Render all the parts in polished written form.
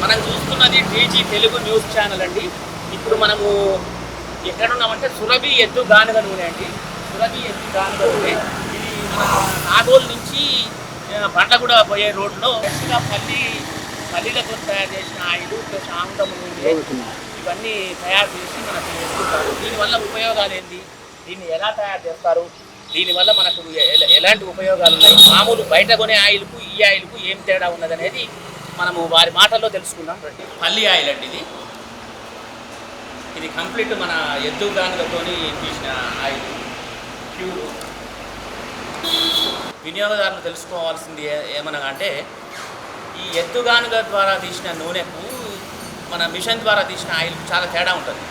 మనం చూస్తున్నది TG Telugu news channel అండి. ఇప్పుడు మనము ఎక్కడున్నామంటే సురభి ఎద్దు గానుగ నూనె అండి. సురభి ఎద్దు గానుగ నూనె ఇది మన నాగోల్ నుంచి బండ్లగూడ పోయే రోడ్లో ఫ్రెష్గా పల్లీలతో తయారు చేసిన ఆయిల్ ప్లస్ ఆముదము నూనె ఇవన్నీ తయారు చేసి మనకు ఇస్తుంటారు. దీనివల్ల ఉపయోగాలు ఏంటి, దీన్ని ఎలా తయారు చేస్తారు, దీనివల్ల మనకు ఎలాంటి ఉపయోగాలు ఉన్నాయి, మామూలు బయట కొనే ఆయిల్కు ఈ ఆయిల్కు ఏం తేడా ఉన్నదనేది మనము వారి మాటల్లో తెలుసుకుందాం. పల్లి ఆయిల్ అండి ఇది కంప్లీట్ మన ఎద్దు గానుగతో తీసిన ఆయిల్ ప్యూర్. వినియోగదారులు తెలుసుకోవాల్సింది ఏమనగా అంటే ఈ ఎద్దు గానుగ ద్వారా తీసిన నూనెకు మన మిషన్ ద్వారా తీసిన ఆయిల్ చాలా తేడా ఉంటుంది.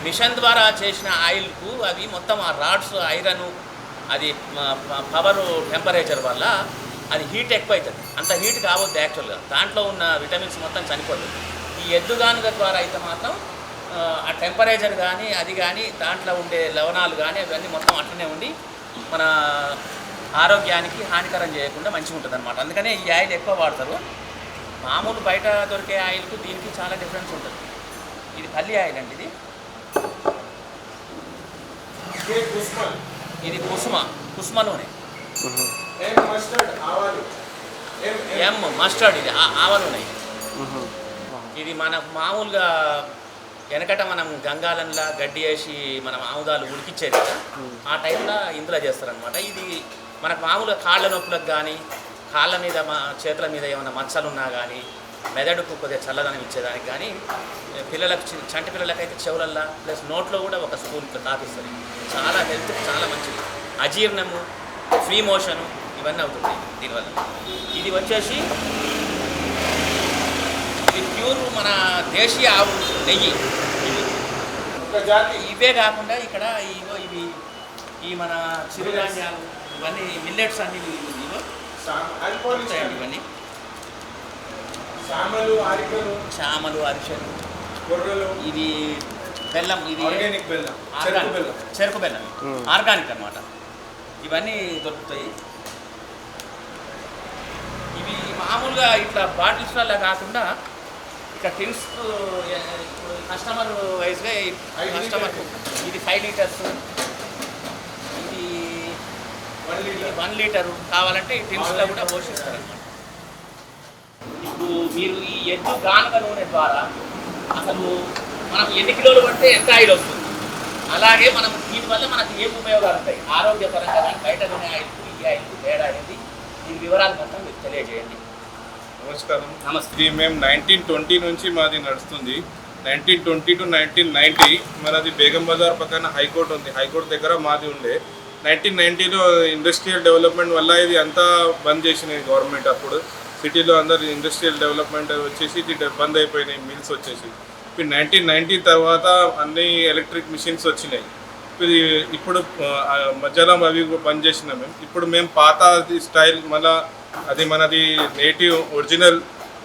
మిషన్ ద్వారా చేసిన ఆయిల్కు అవి మొత్తం ఆ రాడ్స్ ఐరన్ అది పవర్ టెంపరేచర్ వల్ల అది హీట్ ఎక్కువ అవుతుంది. అంత హీట్ కావద్దు యాక్చువల్గా, దాంట్లో ఉన్న విటమిన్స్ మొత్తం చనిపోతుంది. ఈ ఎద్దు గానుగ ద్వారా అయితే మాత్రం ఆ టెంపరేచర్ కానీ అది కానీ దాంట్లో ఉండే లవణాలు కానీ అవన్నీ మొత్తం అట్లనే ఉండి మన ఆరోగ్యానికి హానికరం చేయకుండా మంచిగా ఉంటుంది అనమాట. అందుకనే ఈ ఆయిల్ ఎక్కువ వాడతారు. మామూలు బయట దొరికే ఆయిల్కు దీనికి చాలా డిఫరెన్స్ ఉంటుంది. ఇది పల్లి ఆయిల్ అండి. ఇది కుసుమ నూనె. ఎం మస్టర్డ్, ఇది ఆవ నూనె. ఇది మనకు మామూలుగా వెనకట మనం గంగాలంలా గడ్డి వేసి మనం ఆముదాలు ఉడికిచ్చేది కదా, ఆ టైంలో ఇందులో చేస్తారనమాట. ఇది మనకు మామూలుగా కాళ్ళ నొప్పులకు కానీ కాళ్ళ మీద చేతుల మీద ఏమైనా మచ్చలు ఉన్నా కానీ మెదడుకు కొద్దిగా చల్లదనం ఇచ్చేదానికి కానీ పిల్లలకు చంటి పిల్లలకైతే చెవులల్లా ప్లస్ నోట్లో కూడా ఒక స్పూన్ తాపిస్తుంది. చాలా హెల్త్కి చాలా మంచిది. అజీర్ణము, ఫ్రీ మోషను ఇవన్నీ అవుతుంది దీనివల్ల. ఇది వచ్చేసి ఇది ప్యూర్ మన దేశీయ ఆవు నెయ్యి. ఇవే కాకుండా ఇక్కడ ఇవి ఈ మన చిరుధాన్యాలు ఇవన్నీ మిల్లెట్స్ అన్ని ఇవన్నీ చామలు, అరిసెలు, ఇది బెల్లం, ఇది చెరుకు బెల్లం ఆర్గానిక్ అన్నమాట. ఇవన్నీ దొరుకుతాయి. ఇవి మామూలుగా ఇట్లా బాటిల్స్లలో కాకుండా ఇట్లా టిన్స్ కస్టమర్ వైజ్గా కస్టమర్ ఇది 5 లీటర్స్, ఇది 1 లీటరు కావాలంటే ఈ టిన్స్లో కూడా పోషిస్తారన్నమాట. ఇప్పుడు మీరు ఈ ఎద్దు గానుగ నూనె ద్వారా అసలు మనం ఎన్ని కిలోలు పడితే ఎంత ఆయిల్ వస్తుంది, అలాగే మనం దీనివల్ల మనకు ఏం ఉపయోగాలు ఉంటాయి ఆరోగ్యపరంగా, మనం బయట కొనే ఆయిల్కు ఈ ఆయిల్కు తేడా అనేది దీని వివరాలు మొత్తం మీకు తెలియజేయండి. నమస్కారం. నమస్తే. మేము 1920 నుంచి మాది నడుస్తుంది. 1920 to 1990 మనది బేగం బజార్ పక్కన హైకోర్టు ఉంది. హైకోర్టు దగ్గర మాది ఉండే. 1990లో ఇండస్ట్రియల్ డెవలప్మెంట్ వల్ల ఇది అంతా బంద్ చేసినాయి గవర్నమెంట్. అప్పుడు సిటీలో అందరు ఇండస్ట్రియల్ డెవలప్మెంట్ వచ్చేసి ఇది బంద్ అయిపోయినాయి మిల్స్ వచ్చేసి. ఇప్పుడు 1990 తర్వాత అన్ని ఎలక్ట్రిక్ మిషన్స్ వచ్చినాయి. ఇప్పుడు మధ్యలో అవి బంద్ చేసినాం మేము. ఇప్పుడు మేము పాత స్టైల్ మళ్ళీ అది మనది నేటివ్ ఒరిజినల్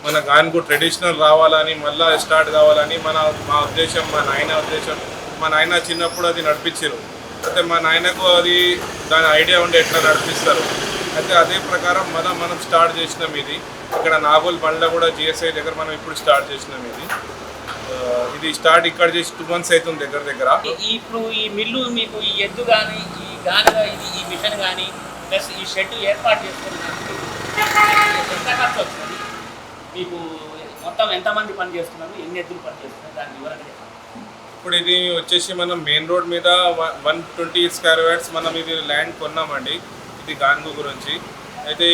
మన గానుగ ట్రెడిషనల్ రావాలని మళ్ళీ స్టార్ట్ కావాలని మా ఉద్దేశం, మా నాయన ఉద్దేశం. మా నాయన చిన్నప్పుడు అది నడిపించారు. అయితే మా నాయనకు అది దాని ఐడియా ఉండి ఎట్లా నడిపిస్తారు. అయితే అదే ప్రకారం మనం స్టార్ట్ చేసినాం. ఇది ఇక్కడ నాగోల్ బండ్ల కూడా జిఎస్ఐ దగ్గర మనం ఇప్పుడు స్టార్ట్ చేసినాం. ఇది స్టార్ట్ ఇక్కడ చేసి 2 months అవుతుంది దగ్గర. ఇప్పుడు ఈ మిల్లు మీకు ఈ ఎద్దు కానీ ఈ గానుగ ఈ మిషన్ కానీ ప్లస్ ఈ షెడ్ ఏర్పాటు చేసుకున్నానికి ఎంత ఖర్చు వస్తుంది, మీకు మొత్తం ఎంతమంది పని చేస్తున్నారు, ఎన్ని ఎద్దులు పని చేస్తున్నారు, దాని వివరణ చెప్పండి. ఇప్పుడు ఇది వచ్చేసి మనం మెయిన్ రోడ్ మీద 120 square yards మనం ఇది ల్యాండ్ కొన్నామండి. ఇది గానుగ గురించి. అయితే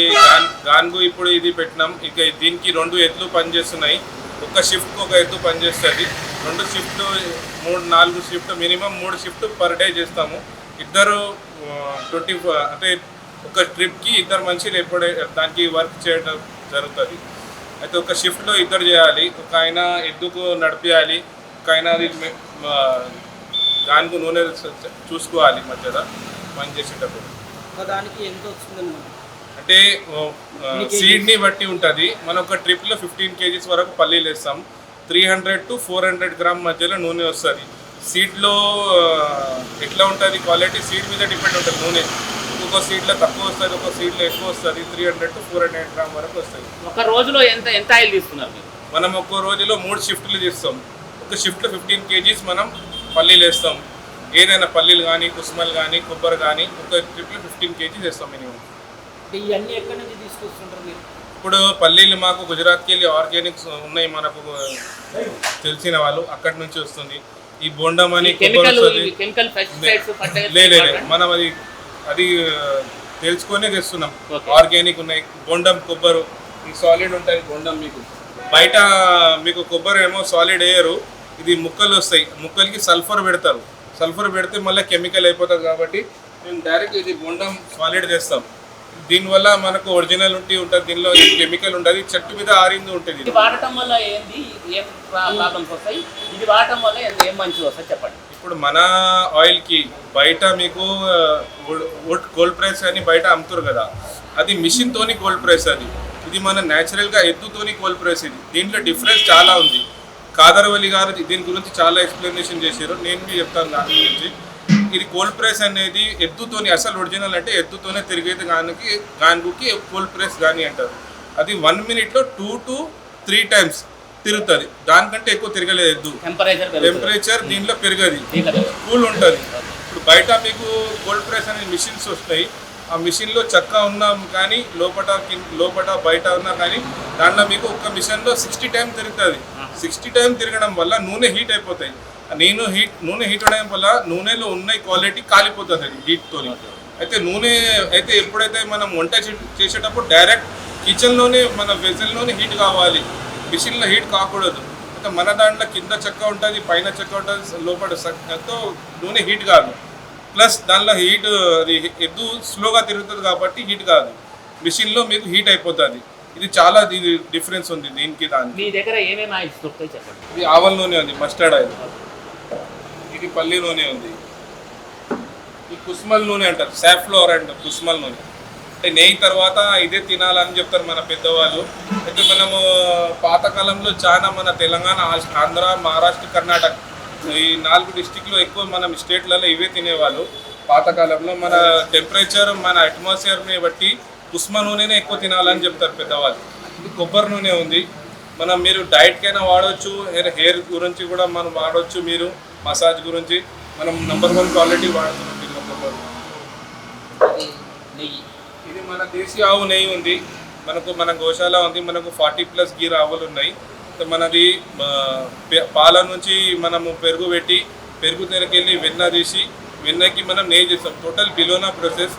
గానుగ ఇప్పుడు ఇది పెట్టినాం. ఇక దీనికి 2 ఎద్దులు పనిచేస్తున్నాయి. ఒక షిఫ్ట్కి ఒక ఎద్దు పనిచేస్తుంది. 2 షిఫ్ట్లు 3-4 shift minimum 3 shift per day చేస్తాము. ఇద్దరు 24 అంటే ఒక ట్రిప్కి 2 మనుషులు ఎప్పుడే దానికి వర్క్ చేయడం జరుగుతుంది. అయితే ఒక షిఫ్ట్లో 2 చేయాలి. ఒక ఆయన ఎద్దుకు నడిపించాలి, ఒక ఆయన అది గానుగ నూనె చూసుకోవాలి మధ్యలో పని చేసేటప్పుడు. దానికి ఎంత వస్తుందండి? అంటే సీడ్ని బట్టి ఉంటుంది. మనం ఒక ట్రిప్లో 15 kgs వరకు పల్లీలు వేస్తాం. 300 to 400 grams మధ్యలో నూనె వస్తుంది. సీడ్లో ఎట్లా ఉంటుంది క్వాలిటీ సీడ్ మీద డిపెండ్ ఉంటుంది నూనె. ఒక్కొక్క సీడ్లో తక్కువ వస్తుంది, ఒక్కొక్క సీడ్లో ఎక్కువ వస్తుంది. 300 to 400 grams వరకు వస్తుంది. ఒక రోజులో ఎంత ఆయిల్ తీసుకున్నారు మీరు? మనం ఒక్కో రోజులో 3 షిఫ్ట్లు చేస్తాం. ఒక షిఫ్ట్లో 15 kgs మనం పల్లీలు వేస్తాం. ఏదైనా పల్లీలు కానీ, కుసుమలు కానీ, కొబ్బరి కానీ ఒక ట్రిప్లో 15 kgs వేస్తాం మినిమం. అంటే ఇవన్నీ ఎక్కడి నుంచి తీసుకొస్తుంటారు మీరు? ఇప్పుడు పల్లీలు మాకు గుజరాత్కి వెళ్ళి ఆర్గానిక్స్ ఉన్నాయి, మనకు తెలిసిన వాళ్ళు అక్కడి నుంచి వస్తుంది. ఈ బోండం అని లేదు, మనం అది తెలుసుకొనే తెస్తున్నాం. ఆర్గానిక్ ఉన్నాయి, బోండం కొబ్బరి ఈ సాలిడ్ ఉంటాయి. బోండం బయట మీకు కొబ్బరి ఏమో సాలిడ్ వేయరు, ఇది ముక్కలు వస్తాయి. ముక్కలకి సల్ఫర్ పెడతారు, సల్ఫర్ పెడితే మళ్ళీ కెమికల్ అయిపోతుంది. కాబట్టి మేము డైరెక్ట్ ఇది బోండం సాలిడ్ తెస్తాం. దీనివల్ల మనకు ఒరిజినల్ ఉంటుంది, దీనిలో కెమికల్ ఉంటుంది, చెట్టు మీద ఆరింది ఉంటుంది. ఇది వాడటం వల్ల ఏంది, ఏం ప్రాబ్లమ్స్ వస్తాయి, ఇది వాడటం వల్ల ఏం మంచిగా వస్తాయి చెప్పండి. ఇప్పుడు మన ఆయిల్కి బయట మీకు కోల్డ్ ప్రెస్ అని బయట అమ్ముతారు కదా, అది మిషన్తోని కోల్డ్ ప్రెస్. ఇది మన న్యాచురల్గా ఎద్దుతోని కోల్డ్ ప్రెస్. దీంట్లో డిఫరెన్స్ చాలా ఉంది. కాదర్వల్లి గారు దీని గురించి చాలా ఎక్స్ప్లెనేషన్ చేశారు, నేను మీ చెప్తాను దాని గురించి. ఇది కోల్డ్ ప్రెస్ అనేది ఎద్దుతోని, అసలు ఒరిజినల్ అంటే ఎద్దుతోనే తిరిగేది గానుగుకి కోల్డ్ ప్రెస్ కానీ అంటారు. అది 1 minute 2 to 3 times తిరుగుతుంది, దానికంటే ఎక్కువ తిరగలేదు. ఎద్దు టెంపరేచర్ దీంట్లో పెరగదు, కూల్ ఉంటుంది. ఇప్పుడు బయట మీకు కోల్డ్ ప్రెస్ అనే మిషన్స్ వస్తాయి, ఆ మిషన్లో చక్క ఉన్నా కానీ లోపల బయట ఉన్నా కానీ దాంట్లో మీకు ఒక మిషన్లో 60 times తిరుగుతుంది. 60 times తిరగడం వల్ల నూనె హీట్ అయిపోతాయి. నూనె హీట్ అవడం వల్ల నూనెలో ఉన్న క్వాలిటీ కాలిపోతుంది హీట్తో. అయితే నూనె అయితే ఎప్పుడైతే మనం వంట చేసేటప్పుడు డైరెక్ట్ కిచెన్లోనే మన వెజల్లోనే హీట్ కావాలి, మిషన్లో హీట్ కాకూడదు. అయితే మన దాంట్లో కింద చెక్క ఉంటుంది, పైన చెక్క ఉంటుంది, లోపల ఎంతో నూనె హీట్ కాదు. ప్లస్ దానిలో హీట్ అది ఎద్దు స్లోగా తిరుగుతుంది కాబట్టి హీట్ కాదు, మిషన్లో మీకు హీట్ అయిపోతుంది. ఇది చాలా డిఫరెన్స్ ఉంది దీనికి దానికి. మీ దగ్గర ఏమేమి ఆయిల్స్ దొరుకుతాయి చెప్పండి. ఇది ఆవల నూనె ఉంది, మస్టర్డ్ ఆయిల్. ఇది పల్లి నూనె ఉంది. ఈ కుస్మల్ నూనె అంటారు, సాఫ్లవర్ అంటారు కుస్మల్ నూనె. అంటే నెయ్యి తర్వాత ఇదే తినాలని చెప్తారు మన పెద్దవాళ్ళు. అయితే మనము పాతకాలంలో చాలా మన తెలంగాణ, ఆంధ్ర, మహారాష్ట్ర, కర్ణాటక ఈ 4 డిస్టిక్లో ఎక్కువ మనం స్టేట్లలో ఇవే తినేవాళ్ళు పాతకాలంలో. మన టెంపరేచర్, మన అట్మాస్ఫియర్ని బట్టి కుస్మ నూనెనే ఎక్కువ తినాలని చెప్తారు పెద్దవాళ్ళు. ఇది కొబ్బరి నూనె ఉంది. మీరు డైట్కైనా వాడవచ్చు, హెయిర్ గురించి కూడా మనం వాడవచ్చు, మీరు మసాజ్ గురించి మనం నంబర్ 1 క్వాలిటీ వాడుతున్నాం దీనిలో కొబ్బరి నెయ్యి. ఇది మన దేశీ ఆవు నెయ్యి ఉంది, మన గోశాల ఉంది, మనకు 40+ గీర్ ఆవులు ఉన్నాయి. మనది పాల నుంచి మనము పెరుగు పెట్టి, పెరుగు తెరకెళ్ళి వెన్న తీసి, వెన్నకి మనం నెయ్యి చేస్తాం. Total bilona process.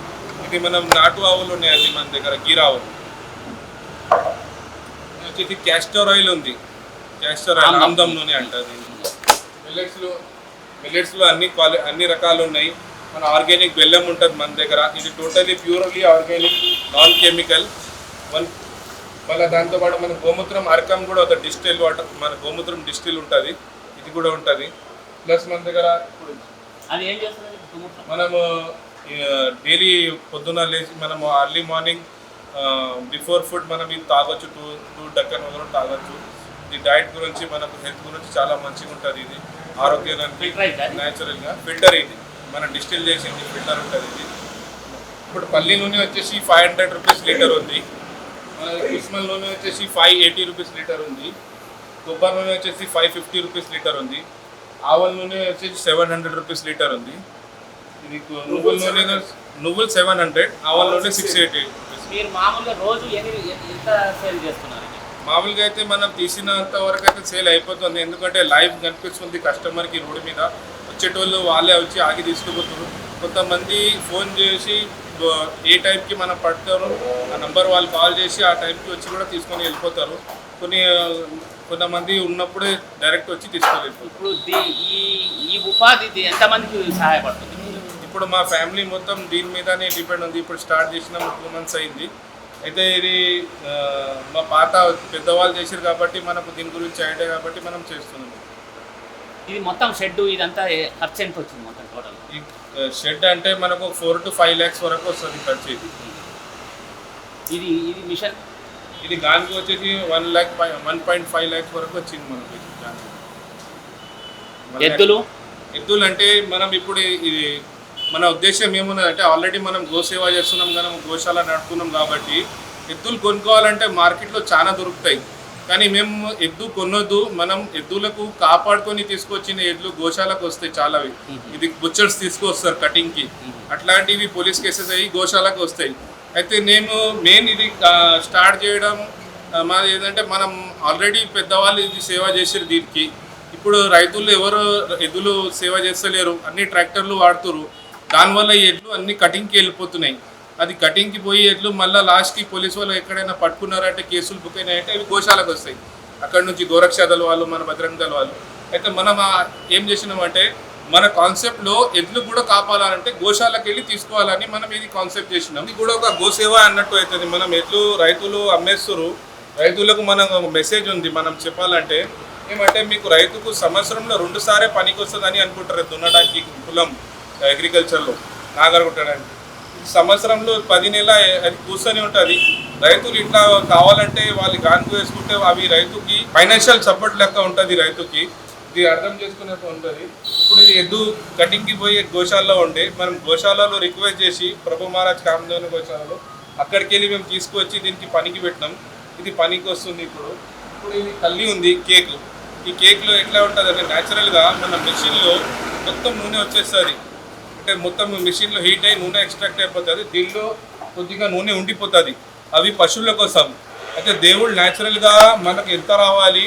ఇది మనం నాటు ఆవులు ఉన్నాయండి మన దగ్గర, గీర్ ఆవులు. వచ్చేసి క్యాస్టర్ ఆయిల్ ఉంది, క్యాస్టర్ ఆయిల్ ఆమ్దం నూనె అంటారు. మిల్లెట్స్లో అన్ని రకాలు ఉన్నాయి. మన ఆర్గానిక్ బెల్లం ఉంటుంది మన దగ్గర. ఇది totally purely organic, non chemical. మళ్ళీ దాంతోపాటు మన గోమూత్రం అరకం కూడా ఒక డిస్టిల్ వాటర్, మన గోమూత్రం డిస్టిల్ ఉంటుంది, ఇది కూడా ఉంటుంది. ప్లస్ మన దగ్గర అది ఏం చేస్తుంది, మనము డైలీ పొద్దున లేచి మనము అర్లీ మార్నింగ్ బిఫోర్ ఫుడ్ మనం ఇది తాగొచ్చు, 2 డక్కన్ వరకు తాగొచ్చు. ఇది డైట్ గురించి, మనకు హెల్త్ గురించి చాలా మంచిగా ఉంటుంది. ఇది ఆరోగ్యానికి న్యాచురల్గా ఫిల్టర్, ఇది మనం డిస్టిల్ చేసింది ఫిల్టర్ ఉంటుంది. ఇది ఇప్పుడు పల్లి నూనె వచ్చేసి 500 rupees లీటర్ ఉంది. మన కుస్మల్ నూనె వచ్చేసి 580 rupees లీటర్ ఉంది. కొబ్బరి నూనె వచ్చేసి 550 rupees లీటర్ ఉంది. ఆవల నూనె వచ్చేసి 700 rupees లీటర్ ఉంది. ఇది నువ్వులు 700, ఆవల నూనె 680 rupees. మీరు మామూలుగా రోజు ఎంత సేల్ చేస్తున్నారు? మామూలుగా అయితే మనం తీసినంత వరకు అయితే సేల్ అయిపోతుంది, ఎందుకంటే లైవ్ కనిపిస్తుంది కస్టమర్కి. రోడ్డు మీద వచ్చేటోళ్ళు వాళ్ళే వచ్చి ఆగి తీసుకుపోతున్నారు. కొంతమంది ఫోన్ చేసి ఏ టైంకి మనం పడతారో ఆ నెంబర్ వాళ్ళు కాల్ చేసి ఆ టైంకి వచ్చి కూడా తీసుకొని వెళ్ళిపోతారు. కొంతమంది ఉన్నప్పుడే డైరెక్ట్ వచ్చి తీసుకొని వెళ్ళిపోతారు. ఇప్పుడు ఈ ఉపాధి ఎంతమందికి సహాయపడుతుంది? ఇప్పుడు మా ఫ్యామిలీ మొత్తం దీని మీదనే డిపెండ్ ఉంది. ఇప్పుడు స్టార్ట్ చేసిన 2 months అయింది. అయితే ఇది మా పాత పెద్దవాళ్ళు చేశారు కాబట్టి మనకు దీని గురించి ఐడియా కాబట్టి మనం చేస్తున్నాం. ఇది మొత్తం షెడ్ ఇదంతా ఖర్చు ఎంత వచ్చింది మొత్తం టోటల్? ఈ షెడ్ అంటే మనకు 4 to 5 lakhs వరకు వస్తుంది ఖర్చు. ఇది మిషన్, ఇది గానికి వచ్చేసి 1.5 lakhs వరకు వచ్చింది మనకి. ఎద్దులు అంటే మనం ఇప్పుడు ఇది మన ఉద్దేశం ఏమున్నదంటే, ఆల్రెడీ మనం గోసేవ చేస్తున్నాం కానీ గోశాల నడుపుతున్నాం కాబట్టి ఎద్దులు కొనుక్కోవాలంటే మార్కెట్లో చాలా దొరుకుతాయి. కానీ మేము ఎద్దు కొనొద్దు, మనం ఎద్దులకు కాపాడుకొని తీసుకొచ్చిన ఎద్దులు గోశాలకు వస్తాయి చాలావి. ఇది బుచ్చర్స్ తీసుకొస్తారు కటింగ్కి, అట్లాంటివి పోలీస్ కేసెస్ అయ్యి గోశాలకు వస్తాయి. అయితే నేను మెయిన్ ఇది స్టార్ట్ చేయడం మాది ఏంటంటే, మనం ఆల్రెడీ పెద్దవాళ్ళు ఇది సేవ చేసారు దీనికి. ఇప్పుడు రైతులు ఎవరు ఎద్దులు సేవ చేస్తలేరు, అన్ని ట్రాక్టర్లు వాడుతురు. దానివల్ల ఈ ఎడ్లు అన్ని కటింగ్కి వెళ్ళిపోతున్నాయి. అది కటింగ్కి పోయి ఎడ్లు మళ్ళీ లాస్ట్కి పోలీసు వాళ్ళు ఎక్కడైనా పట్టుకున్నారంటే, కేసులు బుక్ అయినాయంటే అవి గోశాలకు వస్తాయి. అక్కడ నుంచి గోరక్ష దళ వాళ్ళు, మన బజరంగ దళ వాళ్ళు. అయితే మనం ఏం చేసినామంటే, మన కాన్సెప్ట్లో ఎడ్లు కూడా కాపాడాలంటే గోశాలకు వెళ్ళి తీసుకోవాలని మనం ఇది కాన్సెప్ట్ చేసినాం. ఇది కూడా ఒక గోసేవ అన్నట్టు అవుతుంది. మనం ఎడ్లు రైతులు అమ్మేస్తారు, రైతులకు మనం మెసేజ్ ఉంది మనం చెప్పాలంటే ఏమంటే, మీకు రైతుకు సంవత్సరంలో 2 సార్లు పనికి వస్తుందని అనుకుంటారు దున్నడానికి, పొలం అగ్రికల్చర్లో నాగర్ కొట్టడానికి. సంవత్సరంలో 10 నెలల అది కూర్చొని ఉంటుంది. రైతులు ఇట్లా కావాలంటే వాళ్ళు గానుగు వేసుకుంటే అవి రైతుకి ఫైనాన్షియల్ సపోర్ట్ లెక్క ఉంటుంది. రైతుకి ఇది అర్థం చేసుకునేట్టు ఉంటుంది. ఇప్పుడు ఇది ఎద్దు కటింగ్కి పోయి గోశాలలో ఉండే మనం గోశాలలో రిక్వెస్ట్ చేసి ప్రభు మహారాజ్ కామదేవుని గోశాలలో అక్కడికి వెళ్ళి మేము తీసుకొచ్చి దీనికి పనికి పెట్టినాం. ఇది పనికి వస్తుంది. ఇప్పుడు ఇది తల్లి ఉంది కేక్. ఈ కేక్లో ఎట్లా ఉంటుంది అంటే, న్యాచురల్గా మన మెషిన్లో మొత్తం నూనె వచ్చేస్తుంది. అంటే మొత్తం మెషిన్లో హీట్ అయ్యి నూనె ఎక్స్ట్రాక్ట్ అయిపోతుంది. దీనిలో కొద్దిగా నూనె ఉండిపోతుంది. అవి పశువుల కోసం. అయితే దేవుడు న్యాచురల్గా మనకు ఎంత రావాలి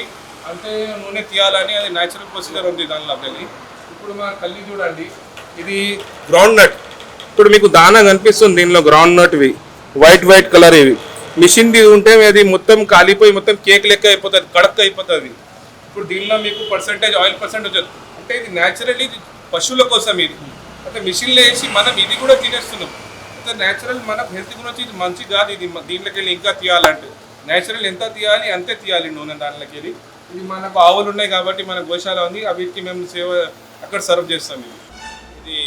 అంటే నూనె తీయాలని అది న్యాచురల్ ప్రొసీజర్ ఉంది దానిలోకి వెళ్ళి. ఇప్పుడు మన కల్లి చూడండి, ఇది గ్రౌండ్ నట్. ఇప్పుడు మీకు దానా కనిపిస్తుంది దీనిలో, గ్రౌండ్ నట్వి వైట్ కలర్. ఇవి మిషన్ది ఉంటే అది మొత్తం కాలిపోయి మొత్తం కేక్ లెక్క అయిపోతుంది, కడక్ అయిపోతుంది. ఇప్పుడు దీనిలో మీకు ఆయిల్ పర్సెంటేజ్ వచ్చేది. అంటే ఇది న్యాచురల్లీ పశువుల కోసం ఇది. అంటే మిషన్లో వేసి మనం ఇది కూడా తినేస్తున్నాం. అయితే న్యాచురల్ మనకు హెల్త్ గురించి ఇది మంచి కాదు. ఇది దీంట్లోకి వెళ్ళి ఇంకా తీయాలంటే న్యాచురల్ ఎంత తీయాలి అంతే తీయాలి నూనె దాంట్లోకి వెళ్ళి. ఇది మనకు ఆవులు ఉన్నాయి కాబట్టి మన గోశాల ఉంది, వీటికి మేము సేవ అక్కడ సర్వ్ చేస్తాం. ఇది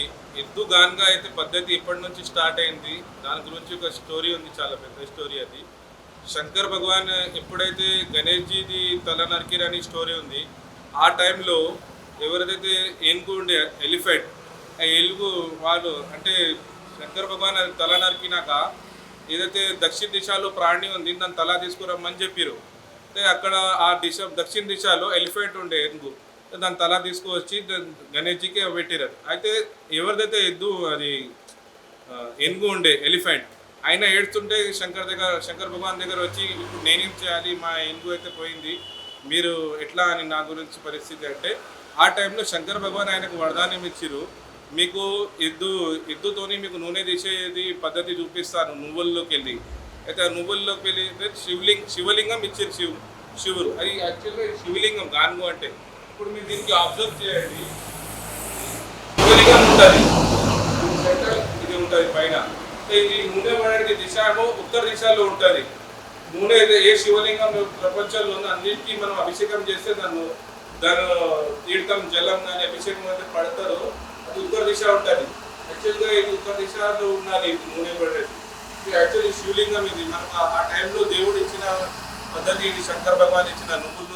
ఎద్దు గానుగా అయితే పద్ధతి ఎప్పటి నుంచి స్టార్ట్ అయింది, దాని గురించి ఒక స్టోరీ ఉంది, చాలా పెద్ద స్టోరీ. అది శంకర్ భగవాన్ ఎప్పుడైతే గణేష్జీది తల నరికిరని స్టోరీ ఉంది, ఆ టైంలో ఎవరిదైతే ఏనుగు ఉండే ఎలిఫెంట్, ఆ ఏలుగు వాళ్ళు అంటే శంకర్ భగవాన్ అది తల నరికినాక ఏదైతే దక్షిణ దిశలో ప్రాణి ఉంది దాన్ని తల తీసుకురమ్మని చెప్పారు. అంటే అక్కడ ఆ దక్షిణ దిశలో ఎలిఫెంట్ ఉండే ఏనుగు, దాని తల తీసుకువచ్చి గణేష్జీకి పెట్టారు. అయితే ఎవరిదైతే ఎద్దు అది ఏనుగు ఉండే ఎలిఫెంట్ ఆయన ఏడుస్తుంటే శంకర్ భగవాన్ దగ్గర వచ్చి, ఇప్పుడు నేనేం చేయాలి, మా ఏనుగు అయితే పోయింది, మీరు ఎట్లా అని నా గురించి పరిస్థితి అంటే, ఆ టైంలో శంకర్ భగవాన్ ఆయనకు వరదానం ఇచ్చిరు, మీకు ఎద్దుతోని మీకు నూనె తీసేది పద్ధతి చూపిస్తాను నువ్వుల్లోకి వెళ్ళి. అయితే ఆ నువ్వుల్లోకి వెళ్ళి శివలింగం ఇచ్చారు శివుడు. అది యాక్చువల్గా శివలింగం గానుగు అంటే. ఇప్పుడు మీరు దీనికి అబ్జర్వ్ చేయండి, శివలింగం ఉంటుంది, ఇది ఉంటుంది పైన. ఇది నూనె పడేది దిశ ఉత్తర దిశలో ఉంటుంది. నూనె ఏ శివలింగం ప్రపంచంలో ఉందో అన్నింటికీ మనం అభిషేకం చేస్తే దాని తీర్థం జలం కానీ అభిషేకం అయితే పడతారో అది ఉత్తర దిశ ఉంటుంది. యాక్చువల్గా ఇది ఉత్తర దిశలో ఉండాలి ఇది నూనె పడేది. ఇది యాక్చువల్లీ శివలింగం. ఇది మనకు ఆ టైంలో దేవుడు ఇచ్చిన పద్ధతి, ఇది శంకర్ భగవాన్ ఇచ్చిన నువ్వులు